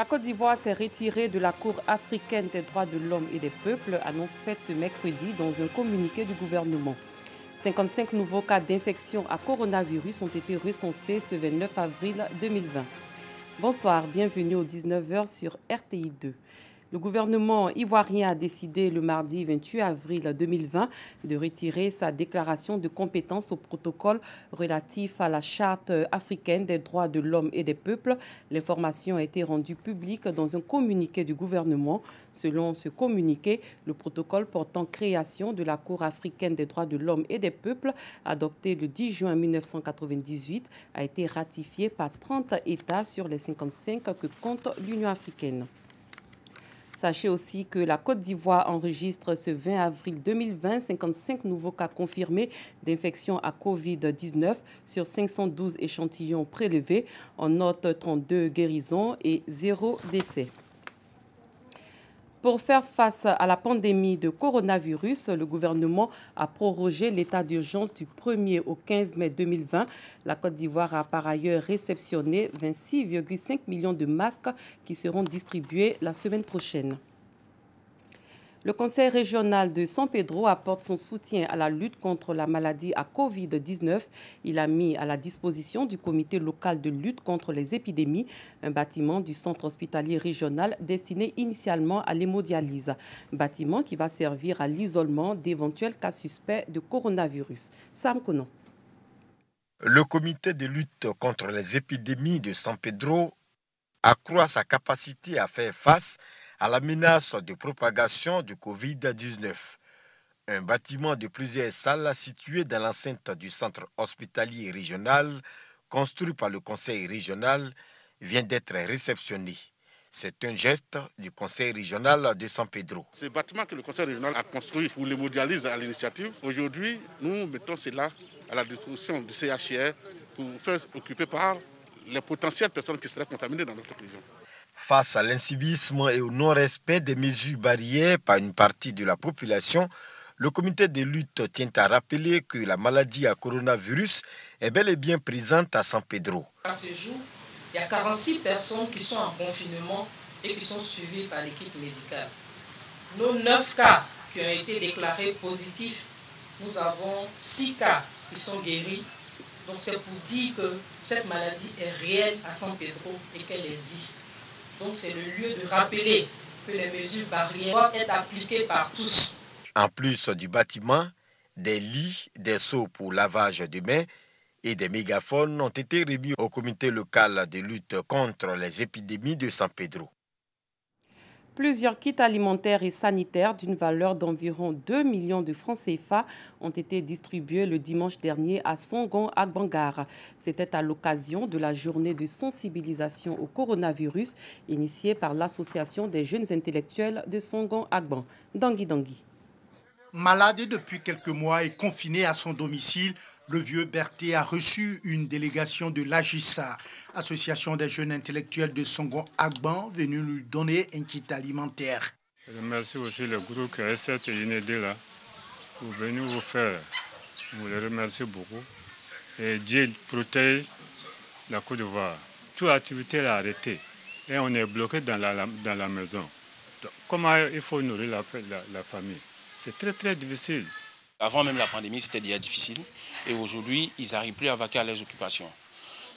La Côte d'Ivoire s'est retirée de la Cour africaine des droits de l'homme et des peuples, annonce faite ce mercredi dans un communiqué du gouvernement. 55 nouveaux cas d'infection à coronavirus ont été recensés ce 29 avril 2020. Bonsoir, bienvenue aux 19h sur RTI 2. Le gouvernement ivoirien a décidé le mardi 28 avril 2020 de retirer sa déclaration de compétence au protocole relatif à la Charte africaine des droits de l'homme et des peuples. L'information a été rendue publique dans un communiqué du gouvernement. Selon ce communiqué, le protocole portant création de la Cour africaine des droits de l'homme et des peuples, adopté le 10 juin 1998, a été ratifié par 30 États sur les 55 que compte l'Union africaine. Sachez aussi que la Côte d'Ivoire enregistre ce 20 avril 2020 55 nouveaux cas confirmés d'infection à Covid-19 sur 512 échantillons prélevés. On note 32 guérisons et 0 décès. Pour faire face à la pandémie de coronavirus, le gouvernement a prorogé l'état d'urgence du 1er au 15 mai 2020. La Côte d'Ivoire a par ailleurs réceptionné 26,5 millions de masques qui seront distribués la semaine prochaine. Le conseil régional de San Pedro apporte son soutien à la lutte contre la maladie à Covid-19. Il a mis à la disposition du comité local de lutte contre les épidémies un bâtiment du centre hospitalier régional destiné initialement à l'hémodialyse. Un bâtiment qui va servir à l'isolement d'éventuels cas suspects de coronavirus. Sam Konon. Le comité de lutte contre les épidémies de San Pedro accroît sa capacité à faire face à la menace de propagation du Covid-19. Un bâtiment de plusieurs salles situé dans l'enceinte du centre hospitalier régional, construit par le conseil régional, vient d'être réceptionné. C'est un geste du conseil régional de San Pedro. Ce bâtiment que le conseil régional a construit pour l'hémodialyse à l'initiative, aujourd'hui, nous mettons cela à la disposition du CHR pour faire occuper par les potentielles personnes qui seraient contaminées dans notre région. Face à l'incivisme et au non-respect des mesures barrières par une partie de la population, le comité de lutte tient à rappeler que la maladie à coronavirus est bel et bien présente à San Pedro. À ce jour, il y a 46 personnes qui sont en confinement et qui sont suivies par l'équipe médicale. Nos 9 cas qui ont été déclarés positifs, nous avons 6 cas qui sont guéris. Donc c'est pour dire que cette maladie est réelle à San Pedro et qu'elle existe. Donc c'est le lieu de rappeler que les mesures barrières doivent être appliquées par tous. En plus du bâtiment, des lits, des seaux pour lavage de mains et des mégaphones ont été remis au comité local de lutte contre les épidémies de San Pedro. Plusieurs kits alimentaires et sanitaires d'une valeur d'environ 2 millions de francs CFA ont été distribués le dimanche dernier à Songon Agbangar. C'était à l'occasion de la journée de sensibilisation au coronavirus initiée par l'Association des jeunes intellectuels de Songon Agban. Dangui Dangui. Malade depuis quelques mois et confiné à son domicile, le vieux Berthe a reçu une délégation de l'AGISA, Association des jeunes intellectuels de Songon Agban, venue lui donner un kit alimentaire. Je remercie aussi le groupe qui a cette idée-là pour venir vous faire. Vous les remercie beaucoup. Et Dieu protège la Côte d'Ivoire. Toute activité est arrêtée et on est bloqué dans la maison. Donc, comment il faut nourrir la famille? C'est très très difficile. Avant même la pandémie, c'était déjà difficile. Et aujourd'hui, ils n'arrivent plus à vaquer à leurs occupations.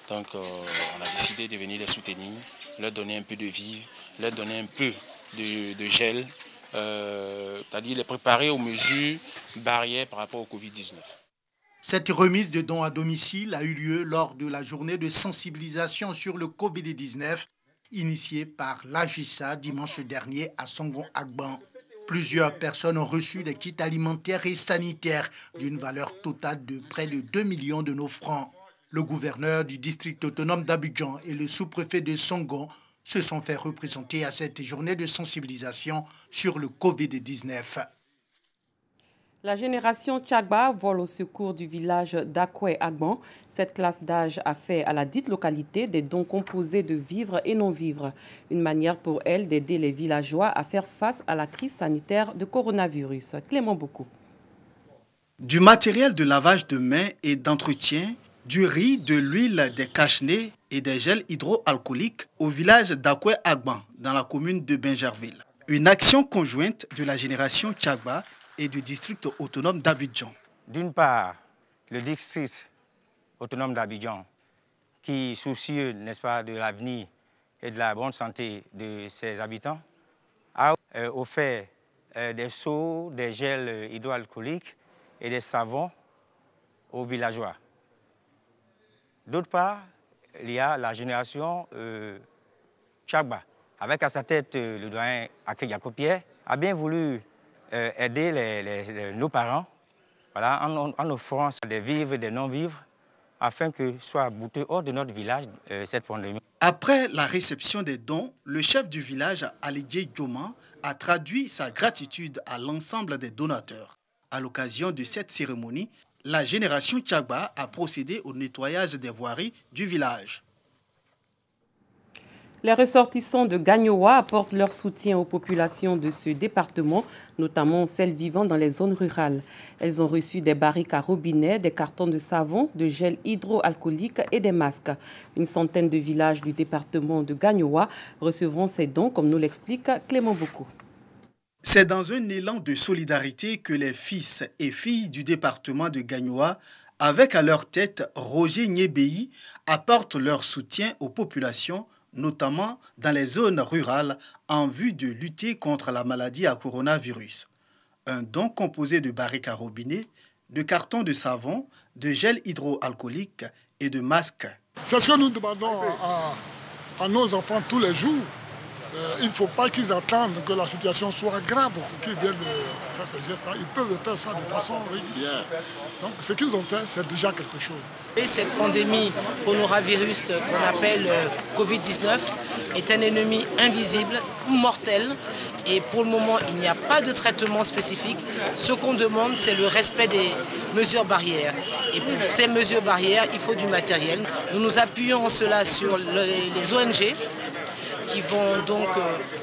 Donc, on a décidé de venir les soutenir, leur donner un peu de vivres, leur donner un peu de gel, c'est-à-dire les préparer aux mesures barrières par rapport au Covid-19. Cette remise de dons à domicile a eu lieu lors de la journée de sensibilisation sur le Covid-19 initiée par l'AGISA dimanche dernier à Songon Agban. Plusieurs personnes ont reçu des kits alimentaires et sanitaires d'une valeur totale de près de 2 millions de nos francs. Le gouverneur du district autonome d'Abidjan et le sous-préfet de Songon se sont fait représenter à cette journée de sensibilisation sur le Covid-19. La génération Tchagba vole au secours du village d'Akwe-Agban. Cette classe d'âge a fait à la dite localité des dons composés de vivres et non-vivres. Une manière pour elle d'aider les villageois à faire face à la crise sanitaire de coronavirus. Clément Beaucoup. Du matériel de lavage de mains et d'entretien Du riz, de l'huile, des cache-nez et des gels hydroalcooliques au village d'Akwe Agban, dans la commune de Bingerville. Une action conjointe de la génération Tchagba et du district autonome d'Abidjan. D'une part, le district autonome d'Abidjan, qui soucieux, n'est-ce pas, de l'avenir et de la bonne santé de ses habitants, a offert des seaux, des gels hydroalcooliques et des savons aux villageois. D'autre part, il y a la génération Tchagba, avec à sa tête le doyen Aké Yakopierre, a bien voulu aider nos parents, voilà, en offrant des vivres et des non-vivres, afin que soit boutée hors de notre village cette pandémie. Après la réception des dons, le chef du village, Alidje Dioma, a traduit sa gratitude à l'ensemble des donateurs. À l'occasion de cette cérémonie, la génération Tchagba a procédé au nettoyage des voiries du village. Les ressortissants de Gagnoa apportent leur soutien aux populations de ce département, notamment celles vivant dans les zones rurales. Elles ont reçu des barriques à robinet, des cartons de savon, de gel hydroalcoolique et des masques. Une centaine de villages du département de Gagnoa recevront ces dons, comme nous l'explique Clément Boko. C'est dans un élan de solidarité que les fils et filles du département de Gagnoa, avec à leur tête Roger Nyebei, apportent leur soutien aux populations, notamment dans les zones rurales, en vue de lutter contre la maladie à coronavirus. Un don composé de barriques à robinet, de cartons de savon, de gel hydroalcoolique et de masques. C'est ce que nous demandons à nos enfants tous les jours. Il ne faut pas qu'ils attendent que la situation soit grave pour qu'ils viennent faire ces gestes-là. Ils peuvent faire ça de façon régulière. Donc ce qu'ils ont fait, c'est déjà quelque chose. Et cette pandémie coronavirus qu'on appelle Covid-19 est un ennemi invisible, mortel. Et pour le moment, il n'y a pas de traitement spécifique. Ce qu'on demande, c'est le respect des mesures barrières. Et pour ces mesures barrières, il faut du matériel. Nous nous appuyons en cela sur les ONG, qui vont donc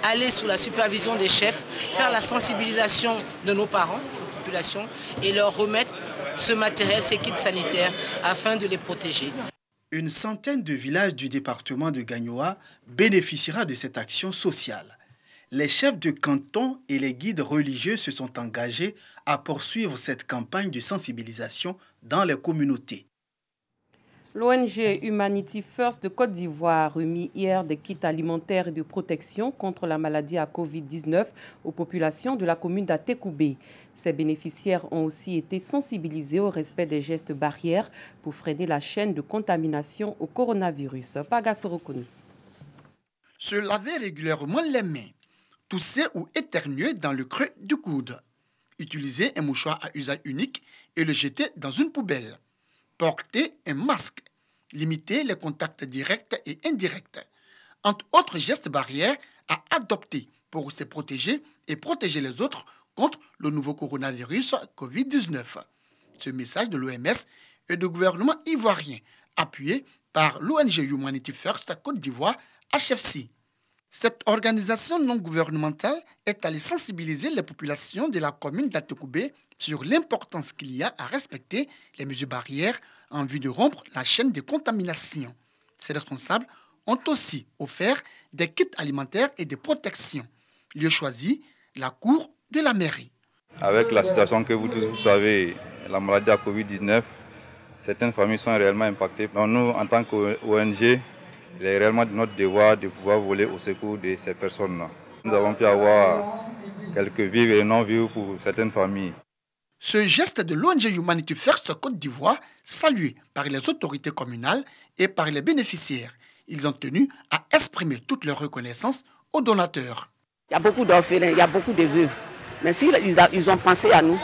aller sous la supervision des chefs, faire la sensibilisation de nos parents, population, et leur remettre ce matériel, ces kits sanitaires, afin de les protéger. Une centaine de villages du département de Gagnoa bénéficiera de cette action sociale. Les chefs de canton et les guides religieux se sont engagés à poursuivre cette campagne de sensibilisation dans les communautés. L'ONG Humanity First de Côte d'Ivoire a remis hier des kits alimentaires et de protection contre la maladie à Covid-19 aux populations de la commune d'Atekoubé. Ces bénéficiaires ont aussi été sensibilisés au respect des gestes barrières pour freiner la chaîne de contamination au coronavirus. Pagasorokoni. Se laver régulièrement les mains, tousser ou éternuer dans le creux du coude, utiliser un mouchoir à usage unique et le jeter dans une poubelle. Porter un masque, limiter les contacts directs et indirects, entre autres gestes barrières à adopter pour se protéger et protéger les autres contre le nouveau coronavirus Covid-19. Ce message de l'OMS et du gouvernement ivoirien, appuyé par l'ONG Humanity First Côte d'Ivoire, HFC. Cette organisation non gouvernementale est allée sensibiliser les populations de la commune d'Atekoubé sur l'importance qu'il y a à respecter les mesures barrières en vue de rompre la chaîne de contamination. Ces responsables ont aussi offert des kits alimentaires et de protection. Lieu choisi, la cour de la mairie. Avec la situation que vous tous vous savez, la maladie à Covid-19, certaines familles sont réellement impactées. Donc nous, en tant qu'ONG, il est réellement de notre devoir de pouvoir voler au secours de ces personnes-là. Nous avons pu avoir quelques vivres et non-vivres pour certaines familles. Ce geste de l'ONG Humanity First Côte d'Ivoire, salué par les autorités communales et par les bénéficiaires, ils ont tenu à exprimer toute leur reconnaissance aux donateurs. Il y a beaucoup d'orphelins, il y a beaucoup de veuves. Mais s'ils ont pensé à nous,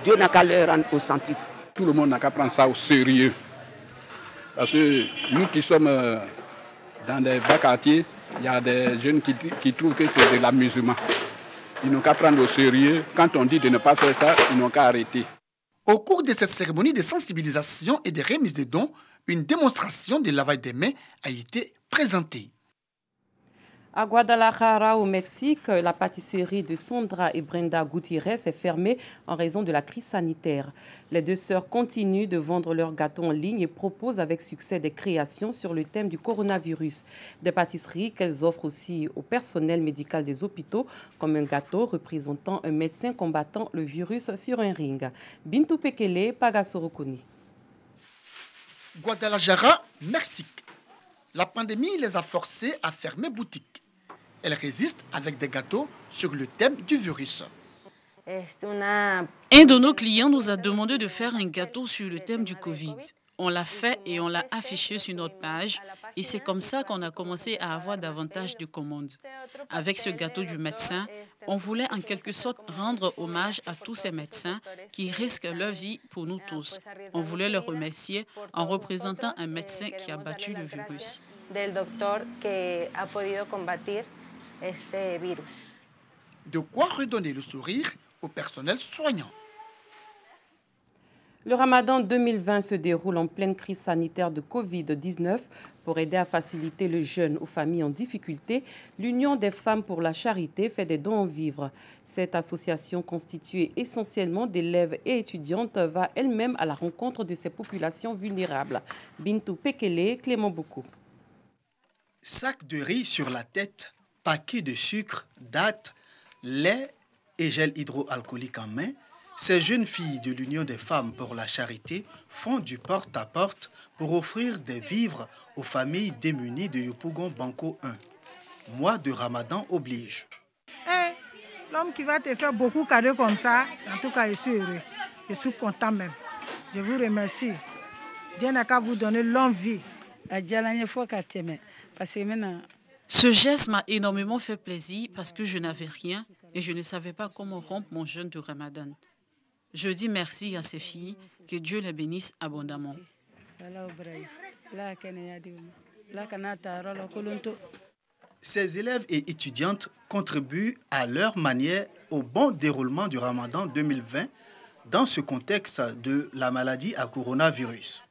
Dieu n'a qu'à leur rendre au centime. Tout le monde n'a qu'à prendre ça au sérieux. Parce que nous qui sommes dans des bas quartiers, il y a des jeunes qui trouvent que c'est de l'amusement. Ils n'ont qu'à prendre au sérieux. Quand on dit de ne pas faire ça, ils n'ont qu'à arrêter. Au cours de cette cérémonie de sensibilisation et de remise de dons, une démonstration de lavage des mains a été présentée. À Guadalajara, au Mexique, la pâtisserie de Sandra et Brenda Gutiérrez est fermée en raison de la crise sanitaire. Les deux sœurs continuent de vendre leurs gâteaux en ligne et proposent avec succès des créations sur le thème du coronavirus. Des pâtisseries qu'elles offrent aussi au personnel médical des hôpitaux, comme un gâteau représentant un médecin combattant le virus sur un ring. Bintou Pekele, Pagasorokoni. Guadalajara, Mexique. La pandémie les a forcés à fermer boutique. Elles résistent avec des gâteaux sur le thème du virus. Un de nos clients nous a demandé de faire un gâteau sur le thème du Covid. On l'a fait et on l'a affiché sur notre page et c'est comme ça qu'on a commencé à avoir davantage de commandes. Avec ce gâteau du médecin, on voulait en quelque sorte rendre hommage à tous ces médecins qui risquent leur vie pour nous tous. On voulait les remercier en représentant un médecin qui a battu le virus. De quoi redonner le sourire au personnel soignant. Le Ramadan 2020 se déroule en pleine crise sanitaire de Covid-19. Pour aider à faciliter le jeûne aux familles en difficulté, l'Union des femmes pour la charité fait des dons en vivres. Cette association constituée essentiellement d'élèves et étudiantes va elle-même à la rencontre de ces populations vulnérables. Bintou Pekele, Clément Boko. Sac de riz sur la tête, paquet de sucre, dattes, lait et gel hydroalcoolique en main, ces jeunes filles de l'Union des femmes pour la charité font du porte-à-porte pour offrir des vivres aux familles démunies de Yopougon Banco 1. Mois de Ramadan oblige. L'homme qui va te faire beaucoup de cadeaux comme ça, en tout cas, je suis heureux. Je suis content même. Je vous remercie. Dieu n'a qu'à vous donner longue vie. Ce geste m'a énormément fait plaisir parce que je n'avais rien et je ne savais pas comment rompre mon jeûne de Ramadan. Je dis merci à ces filles, que Dieu les bénisse abondamment. Ces élèves et étudiantes contribuent à leur manière au bon déroulement du Ramadan 2020 dans ce contexte de la maladie à coronavirus.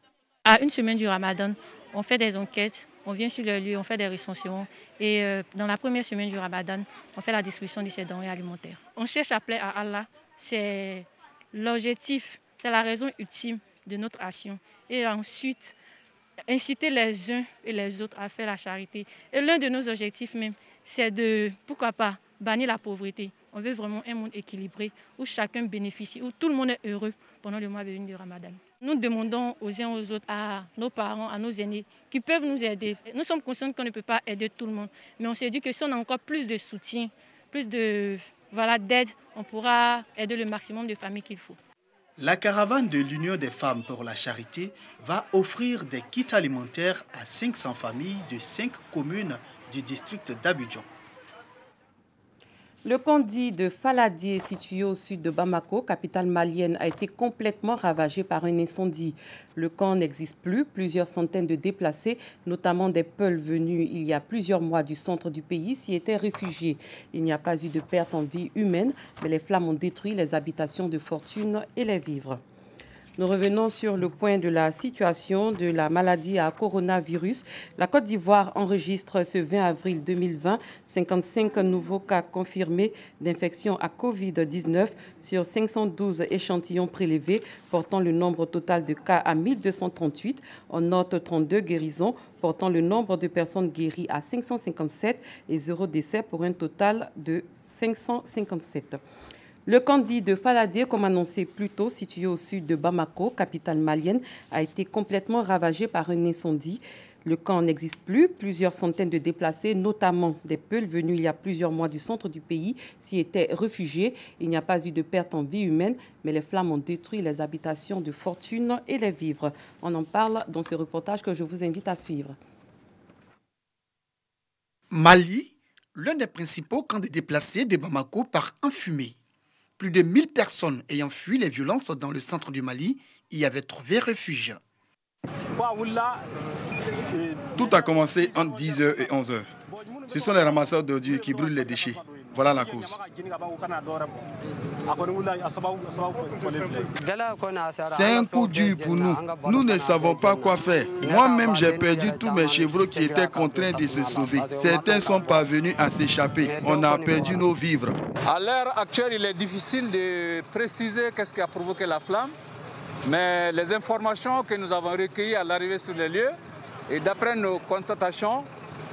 À une semaine du Ramadan, on fait des enquêtes, on vient sur le lieu, on fait des recensements. Et dans la première semaine du Ramadan, on fait la distribution de ces denrées alimentaires. On cherche à plaire à Allah, c'est l'objectif, c'est la raison ultime de notre action. Et ensuite, inciter les uns et les autres à faire la charité. Et l'un de nos objectifs même, c'est de, pourquoi pas, bannir la pauvreté. On veut vraiment un monde équilibré où chacun bénéficie, où tout le monde est heureux pendant le mois béni du Ramadan. Nous demandons aux uns aux autres, à nos parents, à nos aînés, qui peuvent nous aider. Nous sommes conscients qu'on ne peut pas aider tout le monde, mais on s'est dit que si on a encore plus de soutien, plus de d'aide, on pourra aider le maximum de familles qu'il faut. La caravane de l'Union des femmes pour la charité va offrir des kits alimentaires à 500 familles de 5 communes du district d'Abidjan. Le camp dit de Faladié, situé au sud de Bamako, capitale malienne, a été complètement ravagé par un incendie. Le camp n'existe plus. Plusieurs centaines de déplacés, notamment des Peuls venus il y a plusieurs mois du centre du pays, s'y étaient réfugiés. Il n'y a pas eu de perte en vie humaine, mais les flammes ont détruit les habitations de fortune et les vivres. Nous revenons sur le point de la situation de la maladie à coronavirus. La Côte d'Ivoire enregistre ce 20 avril 2020 55 nouveaux cas confirmés d'infection à Covid-19 sur 512 échantillons prélevés, portant le nombre total de cas à 1238. On note 32 guérisons, portant le nombre de personnes guéries à 557 et 0 décès pour un total de 557. Le camp dit de Faladié, comme annoncé plus tôt, situé au sud de Bamako, capitale malienne, a été complètement ravagé par un incendie. Le camp n'existe plus. Plusieurs centaines de déplacés, notamment des Peuls venus il y a plusieurs mois du centre du pays, s'y étaient réfugiés. Il n'y a pas eu de perte en vie humaine, mais les flammes ont détruit les habitations de fortune et les vivres. On en parle dans ce reportage que je vous invite à suivre. Mali, l'un des principaux camps de déplacés de Bamako part enfumé. Plus de 1000 personnes ayant fui les violences dans le centre du Mali y avaient trouvé refuge. Tout a commencé entre 10h et 11h. Ce sont les ramasseurs d'ordures qui brûlent les déchets. Voilà la cause. C'est un coup dur pour nous. Nous ne savons pas quoi faire. Moi-même, j'ai perdu tous mes chevreaux qui étaient contraints de se sauver. Certains sont parvenus à s'échapper. On a perdu nos vivres. À l'heure actuelle, il est difficile de préciser qu'est-ce qui a provoqué la flamme. Mais les informations que nous avons recueillies à l'arrivée sur les lieux, et d'après nos constatations,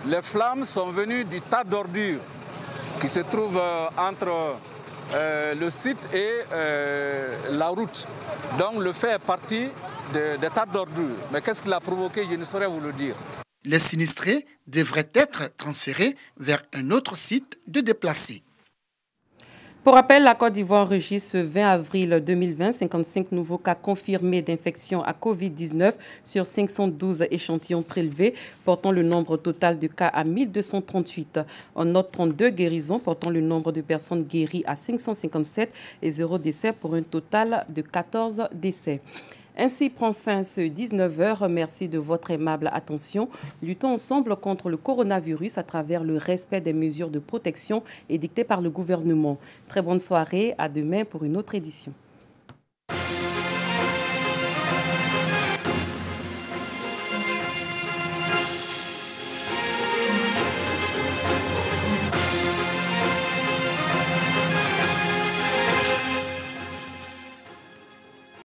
les flammes sont venues du tas d'ordures qui se trouve entre le site et la route. Donc le fait est parti des tas d'ordures. Mais qu'est-ce qui l'a provoqué, je ne saurais vous le dire. Les sinistrés devraient être transférés vers un autre site de déplacés. Pour rappel, la Côte d'Ivoire enregistre ce 20 avril 2020 55 nouveaux cas confirmés d'infection à Covid-19 sur 512 échantillons prélevés, portant le nombre total de cas à 1238. On note 32 guérisons, portant le nombre de personnes guéries à 557 et 0 décès pour un total de 14 décès. Ainsi prend fin ce 19h. Merci de votre aimable attention. Luttons ensemble contre le coronavirus à travers le respect des mesures de protection édictées par le gouvernement. Très bonne soirée. À demain pour une autre édition.